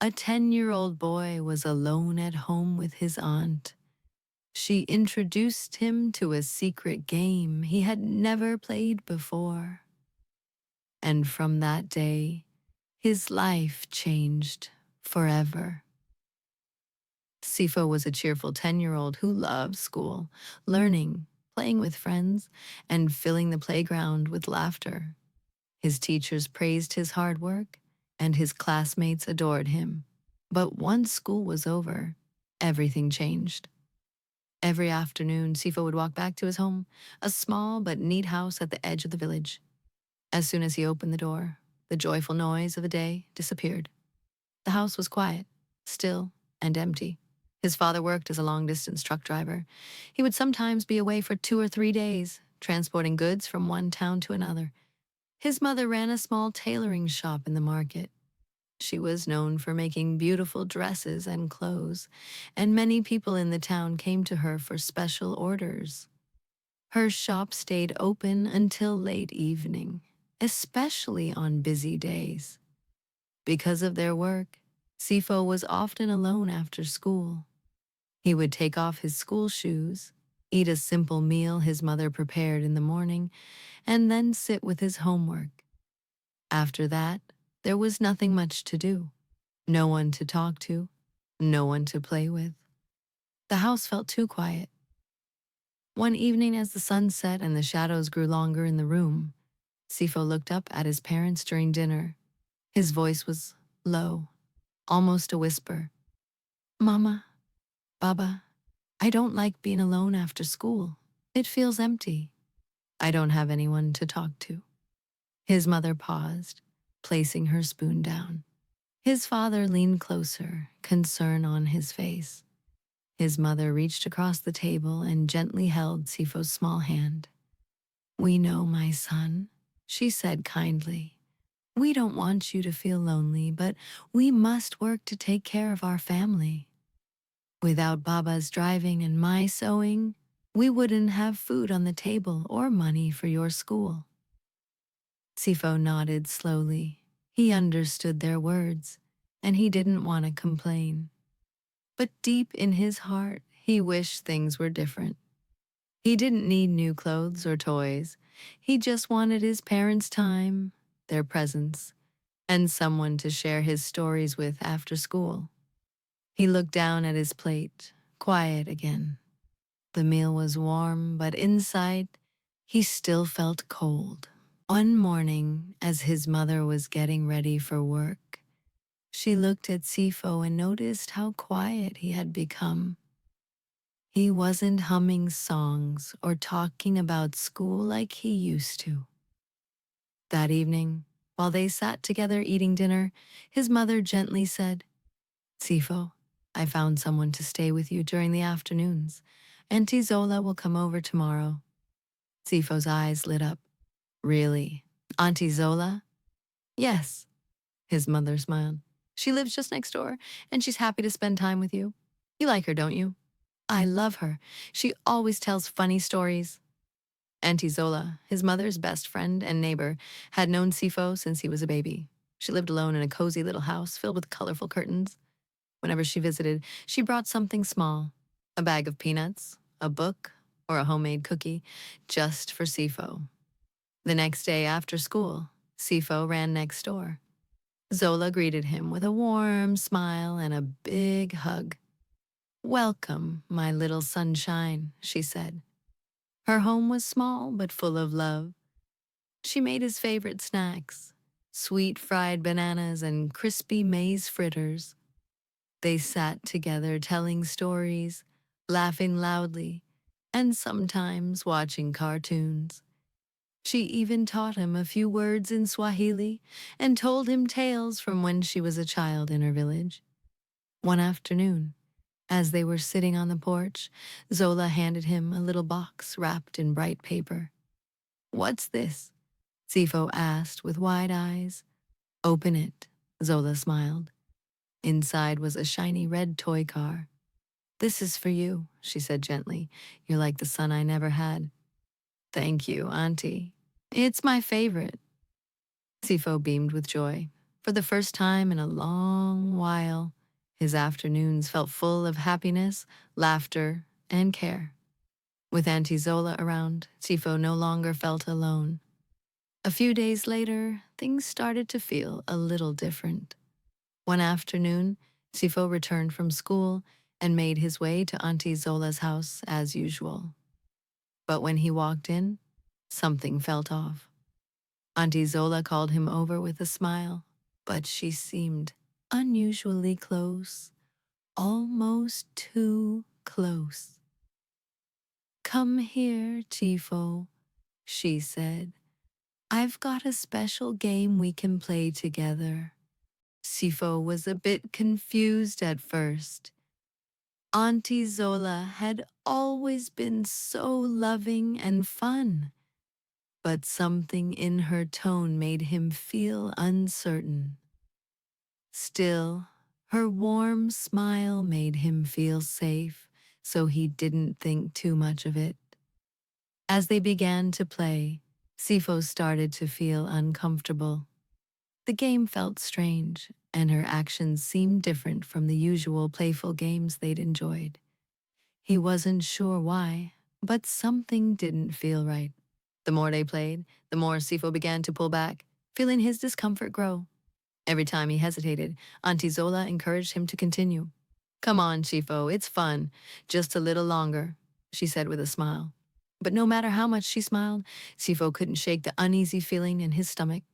A 10-year-old boy was alone at home with his aunt. She introduced him to a secret game he had never played before. And from that day, his life changed forever. Cifo was a cheerful 10-year-old who loved school, learning, playing with friends, and filling the playground with laughter. His teachers praised his hard work, and his classmates adored him. But once school was over, everything changed. Every afternoon, Cifo would walk back to his home, a small but neat house at the edge of the village. As soon as he opened the door, the joyful noise of the day disappeared. The house was quiet, still, and empty. His father worked as a long-distance truck driver. He would sometimes be away for 2 or 3 days, transporting goods from one town to another. His mother ran a small tailoring shop in the market. She was known for making beautiful dresses and clothes, and many people in the town came to her for special orders. Her shop stayed open until late evening, especially on busy days. Because of their work, Cifo was often alone after school. He would take off his school shoes, eat a simple meal his mother prepared in the morning, and then sit with his homework. After that, there was nothing much to do. No one to talk to, no one to play with. The house felt too quiet. One evening as the sun set and the shadows grew longer in the room, Cifo looked up at his parents during dinner. His voice was low, almost a whisper. "Mama, Baba, I don't like being alone after school. It feels empty. I don't have anyone to talk to." His mother paused, placing her spoon down. His father leaned closer, concern on his face. His mother reached across the table and gently held Cifo's small hand. "We know, my son," she said kindly. "We don't want you to feel lonely, but we must work to take care of our family. Without Baba's driving and my sewing, we wouldn't have food on the table or money for your school." Cifo nodded slowly. He understood their words, and he didn't want to complain. But deep in his heart, he wished things were different. He didn't need new clothes or toys. He just wanted his parents' time, their presence, and someone to share his stories with after school. He looked down at his plate, quiet again. The meal was warm, but inside, he still felt cold. One morning, as his mother was getting ready for work, she looked at Cifo and noticed how quiet he had become. He wasn't humming songs or talking about school like he used to. That evening, while they sat together eating dinner, his mother gently said, "Cifo, I found someone to stay with you during the afternoons. Auntie Zola will come over tomorrow." Cifo's eyes lit up. "Really? Auntie Zola?" "Yes," his mother smiled. "She lives just next door, and she's happy to spend time with you. You like her, don't you?" "I love her. She always tells funny stories." Auntie Zola, his mother's best friend and neighbor, had known Cifo since he was a baby. She lived alone in a cozy little house filled with colorful curtains. Whenever she visited, she brought something small, a bag of peanuts, a book, or a homemade cookie, just for Cifo. The next day after school, Cifo ran next door. Zola greeted him with a warm smile and a big hug. "Welcome, my little sunshine," she said. Her home was small but full of love. She made his favorite snacks, sweet fried bananas and crispy maize fritters. They sat together telling stories, laughing loudly, and sometimes watching cartoons. She even taught him a few words in Swahili and told him tales from when she was a child in her village. One afternoon, as they were sitting on the porch, Zola handed him a little box wrapped in bright paper. "What's this?" Cifo asked with wide eyes. "Open it," Zola smiled. Inside was a shiny red toy car. "This is for you," she said gently. "You're like the son I never had." "Thank you, Auntie. It's my favorite." Cifo beamed with joy. For the first time in a long while, His afternoons felt full of happiness, laughter, and care. With Auntie Zola around, Cifo no longer felt alone. A few days later, things started to feel a little different. One afternoon, Cifo returned from school and made his way to Auntie Zola's house as usual. But when he walked in, something felt off. Auntie Zola called him over with a smile, but she seemed unusually close, almost too close. "Come here, Cifo," she said. "I've got a special game we can play together." Cifo was a bit confused at first. Auntie Zola had always been so loving and fun, but something in her tone made him feel uncertain. Still, her warm smile made him feel safe, so he didn't think too much of it. As they began to play, Cifo started to feel uncomfortable. The game felt strange, and her actions seemed different from the usual playful games they'd enjoyed. He wasn't sure why, but something didn't feel right. The more they played, the more Cifo began to pull back, feeling his discomfort grow. Every time he hesitated, Auntie Zola encouraged him to continue. "Come on, Cifo, it's fun. Just a little longer," she said with a smile. But no matter how much she smiled, Cifo couldn't shake the uneasy feeling in his stomach.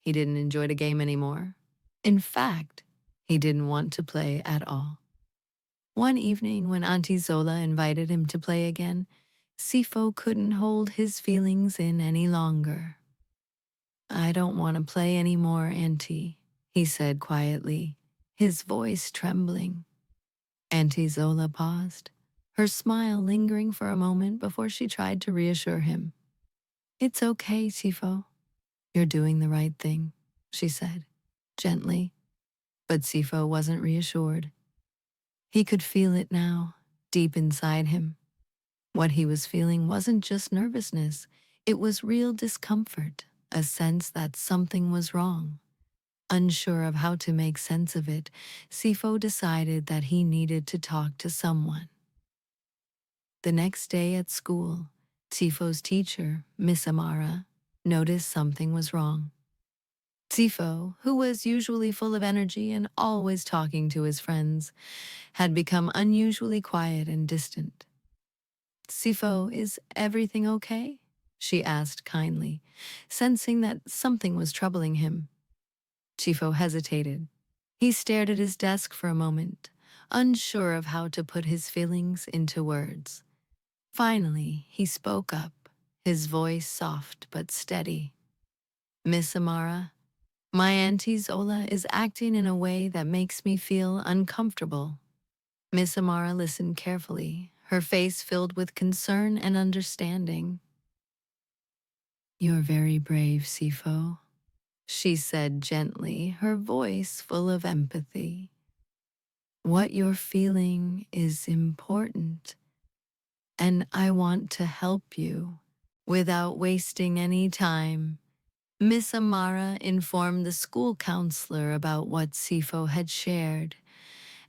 He didn't enjoy the game anymore. In fact, he didn't want to play at all. One evening, when Auntie Zola invited him to play again, Cifo couldn't hold his feelings in any longer. "I don't want to play anymore, Auntie," he said quietly, his voice trembling. Auntie Zola paused, her smile lingering for a moment before she tried to reassure him. "It's okay, Cifo. You're doing the right thing," she said, gently. But Cifo wasn't reassured. He could feel it now, deep inside him. What he was feeling wasn't just nervousness, it was real discomfort, a sense that something was wrong. Unsure of how to make sense of it, Cifo decided that he needed to talk to someone. The next day at school, Cifo's teacher, Miss Amara, noticed something was wrong. Cifo, who was usually full of energy and always talking to his friends, had become unusually quiet and distant. "Cifo, is everything okay?" she asked kindly, sensing that something was troubling him. Cifo hesitated. He stared at his desk for a moment, unsure of how to put his feelings into words. Finally, he spoke up, his voice soft but steady. "Miss Amara, my Auntie Zola is acting in a way that makes me feel uncomfortable." Miss Amara listened carefully, her face filled with concern and understanding. "You're very brave, Cifo," she said gently, her voice full of empathy. "What you're feeling is important, and I want to help you without wasting any time." Miss Amara informed the school counselor about what Cifo had shared,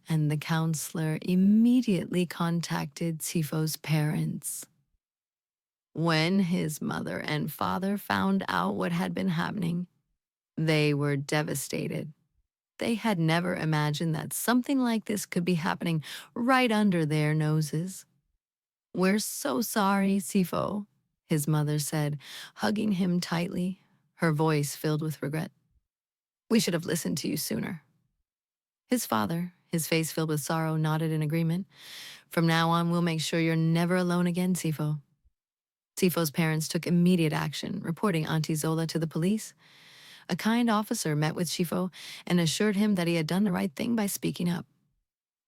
and the counselor immediately contacted Cifo's parents. When his mother and father found out what had been happening, they were devastated. They had never imagined that something like this could be happening right under their noses. "We're so sorry, Cifo," his mother said, hugging him tightly, her voice filled with regret. "We should have listened to you sooner." His father, his face filled with sorrow, nodded in agreement. "From now on, we'll make sure you're never alone again, Cifo." Cifo's parents took immediate action, reporting Auntie Zola to the police. A kind officer met with Cifo and assured him that he had done the right thing by speaking up.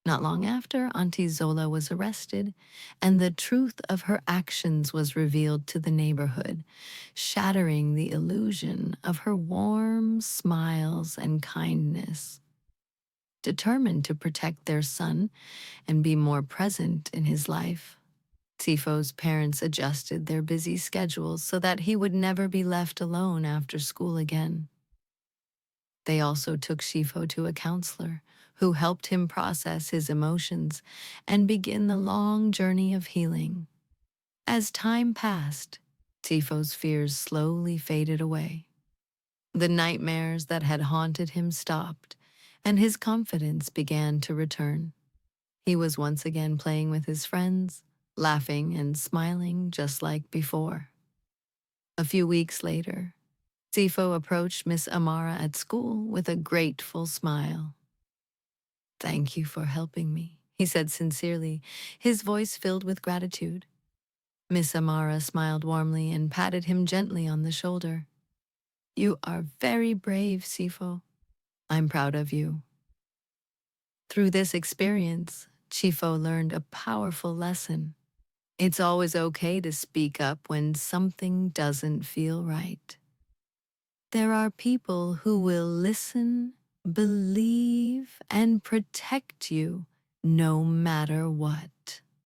Not long after, Auntie Zola was arrested, and the truth of her actions was revealed to the neighborhood, shattering the illusion of her warm smiles and kindness. Determined to protect their son and be more present in his life, Cifo's parents adjusted their busy schedules so that he would never be left alone after school again. They also took Cifo to a counselor who helped him process his emotions and begin the long journey of healing. As time passed, Cifo's fears slowly faded away. The nightmares that had haunted him stopped, and his confidence began to return. He was once again playing with his friends, laughing and smiling just like before. A few weeks later, Cifo approached Miss Amara at school with a grateful smile. "Thank you for helping me," he said sincerely, his voice filled with gratitude. Miss Amara smiled warmly and patted him gently on the shoulder. "You are very brave, Cifo. I'm proud of you." Through this experience, Cifo learned a powerful lesson. It's always okay to speak up when something doesn't feel right. There are people who will listen, believe, and protect you no matter what.